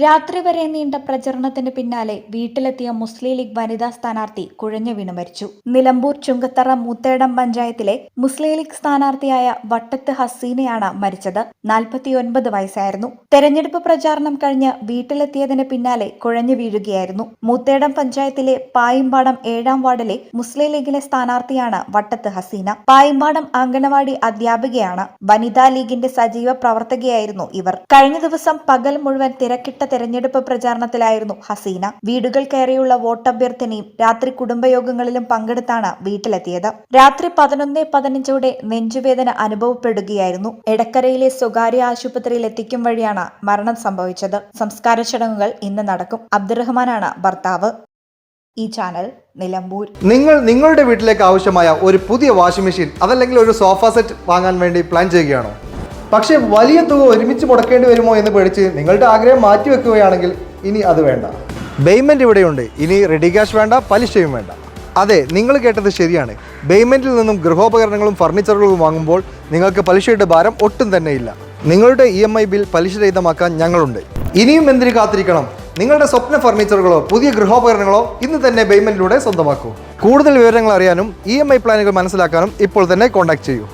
രാത്രി വരെ നീണ്ട പ്രചരണത്തിന് പിന്നാലെ വീട്ടിലെത്തിയ മുസ്ലിം ലീഗ് വനിതാ സ്ഥാനാർത്ഥി കുഴഞ്ഞു വീണ് മരിച്ചു. നിലമ്പൂർ ചുങ്കത്തറ മൂത്തേടം പഞ്ചായത്തിലെ മുസ്ലിം ലീഗ് സ്ഥാനാർത്ഥിയായ വട്ടത്ത് ഹസീനയാണ് മരിച്ചത്. 49 വയസ്സായിരുന്നു. തെരഞ്ഞെടുപ്പ് പ്രചാരണം കഴിഞ്ഞ് വീട്ടിലെത്തിയതിന് പിന്നാലെ കുഴഞ്ഞു വീഴുകയായിരുന്നു. മൂത്തേടം പഞ്ചായത്തിലെ പായിമ്പാടം 7ാം വാർഡിലെ മുസ്ലിം ലീഗിലെ സ്ഥാനാർത്ഥിയാണ് വട്ടത്ത് ഹസീന. പായിമ്പാടം അംഗനവാടി അധ്യാപികയാണ്. വനിതാ ലീഗിന്റെ സജീവ പ്രവർത്തകയായിരുന്നു ഇവർ. കഴിഞ്ഞ ദിവസം പകൽ മുഴുവൻ തിരക്കിട്ട തെരഞ്ഞെടുപ്പ് പ്രചാരണത്തിലായിരുന്നു ഹസീന. വീടുകൾ കയറിയുള്ള വോട്ടഭ്യർത്ഥനയും രാത്രി കുടുംബയോഗങ്ങളിലും പങ്കെടുത്താണ് വീട്ടിലെത്തിയത്. രാത്രി 11:15 നെഞ്ചുവേദന അനുഭവപ്പെടുകയായിരുന്നു. എടക്കരയിലെ സ്വകാര്യ ആശുപത്രിയിൽ എത്തിക്കും വഴിയാണ് മരണം സംഭവിച്ചത്. സംസ്കാര ചടങ്ങുകൾ ഇന്ന് നടക്കും. അബ്ദുറഹ്മാനാണ് ഭർത്താവ്. ഈ ചാനൽ നിലമ്പൂർ. നിങ്ങളുടെ വീട്ടിലേക്ക് ആവശ്യമായ ഒരു പുതിയ വാഷിംഗ് മെഷീൻ അതല്ലെങ്കിൽ ഒരു സോഫ സെറ്റ് വാങ്ങാൻ വേണ്ടി പ്ലാൻ ചെയ്യുകയാണോ? പക്ഷേ വലിയ തുക ഒരുമിച്ച് മുടക്കേണ്ടി വരുമോ എന്ന് പേടിച്ച് നിങ്ങളുടെ ആഗ്രഹം മാറ്റിവെക്കുകയാണെങ്കിൽ ഇനി അത് വേണ്ട. പേയ്മെന്റ് ഇവിടെയുണ്ട്. ഇനി റെഡി ക്യാഷ് വേണ്ട, പലിശയും വേണ്ട. അതെ, നിങ്ങൾ കേട്ടത് ശരിയാണ്. പേയ്മെന്റിൽ നിന്നും ഗൃഹോപകരണങ്ങളും ഫർണിച്ചറുകളും വാങ്ങുമ്പോൾ നിങ്ങൾക്ക് പലിശയുടെ ഭാരം ഒട്ടും തന്നെ ഇല്ല. നിങ്ങളുടെ EMI ബിൽ പലിശരഹിതമാക്കാൻ ഞങ്ങളുണ്ട്. ഇനിയും എന്തിനു കാത്തിരിക്കണം? നിങ്ങളുടെ സ്വപ്ന ഫർണിച്ചറുകളോ പുതിയ ഗൃഹോപകരണങ്ങളോ ഇന്ന് തന്നെ പേയ്മെന്റിലൂടെ സ്വന്തമാക്കൂ. കൂടുതൽ വിവരങ്ങൾ അറിയാനും EMI പ്ലാനുകൾ മനസ്സിലാക്കാനും ഇപ്പോൾ തന്നെ കോൺടാക്ട് ചെയ്യൂ.